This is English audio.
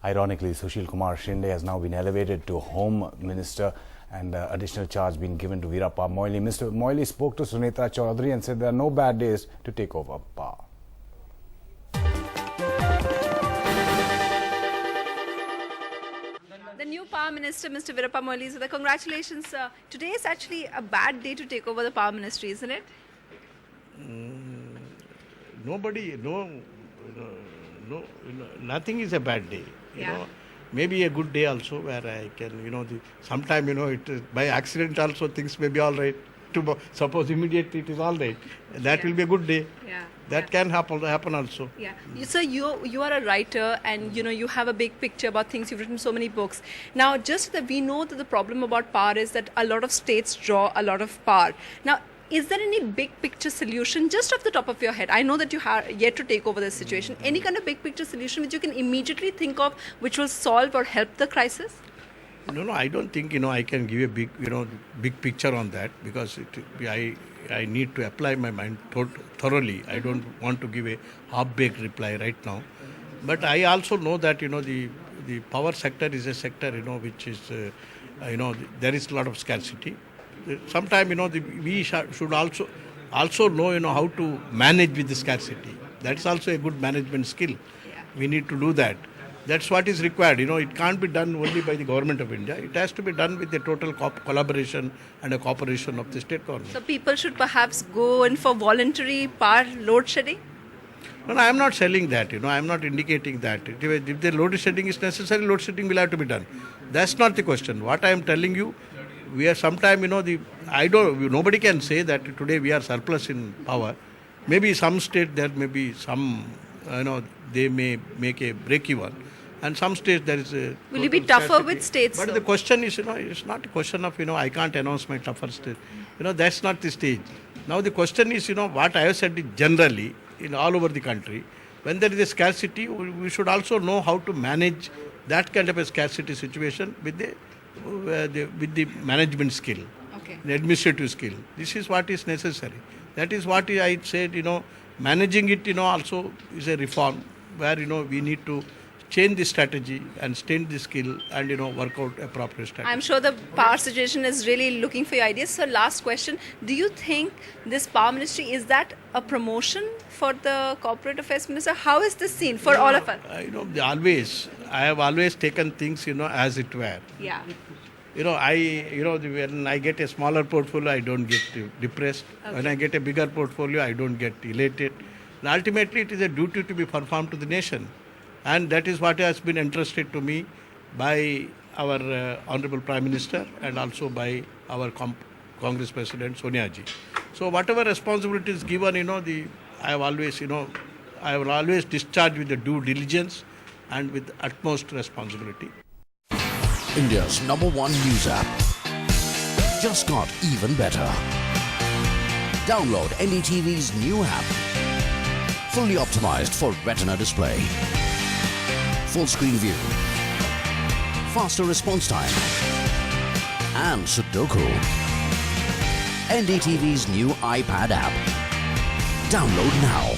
Ironically, Sushil Kumar Shinde has now been elevated to Home Minister and additional charge been given to Veerappa Moily. Mr. Moily spoke to Sunetra Chaudhary and said there are no bad days to take over power. The new Power Minister, Mr. Veerappa Moily, so congratulations. Today is actually a bad day to take over the Power Ministry, isn't it? Nothing is a bad day. You Yeah. know, maybe a good day also where I can, sometime, it by accident also things may be all right. Suppose immediately it is all right. That will be a good day. Yeah. That can happen also. Yeah. Sir, you are a writer and you have a big picture about things. You've written so many books. Now, just that we know that the problem about power is that a lot of states draw a lot of power. Now, is there any big picture solution just off the top of your head? I know that you have yet to take over this situation. Any kind of big picture solution which you can immediately think of which will solve or help the crisis? No, I don't think, I can give a big picture on that because I need to apply my mind thoroughly. I don't want to give a half-baked reply right now. But I also know that, the power sector is a sector, which is, there is a lot of scarcity. Sometimes, we should also know, how to manage with the scarcity. That's also a good management skill. Yeah. We need to do that. That's what is required. It can't be done only by the government of India. It has to be done with the total collaboration and a cooperation of the state government. So people should perhaps go in for voluntary power load shedding? No, I am not selling that. I am not indicating that. If the load shedding is necessary, load shedding will have to be done. That's not the question. What I am telling you, we are sometime, nobody can say that today we are surplus in power. Maybe some state there may be some, they may make a break even. And some states there is a... Will you be tougher scarcity. with states? But though? the question is, it's not a question of, I can't announce my tougher state. That's not the stage. Now the question is, what I have said is generally, in all over the country, when there is a scarcity, we should also know how to manage that kind of a scarcity situation with the management skill, Okay. the administrative skill. This is what is necessary. That is what I said, managing it, also is a reform where, we need to change the strategy and strengthen the skill and, work out a proper strategy. I'm sure the power situation is really looking for your ideas. So last question, do you think this power ministry, is that a promotion for the corporate affairs minister? How is this seen for all of us? I have always taken things, as it were. Yeah. When I get a smaller portfolio, I don't get depressed. Okay. When I get a bigger portfolio, I don't get elated. And ultimately, it is a duty to be performed to the nation. And that is what has been entrusted to me by our Honorable Prime Minister and also by our Congress President Sonia Ji. So whatever responsibility is given, I have always discharged with the due diligence and with utmost responsibility. India's #1 news app just got even better. Download NDTV's new app. Fully optimized for retina display. Full screen view. Faster response time. And Sudoku. NDTV's new iPad app. Download now.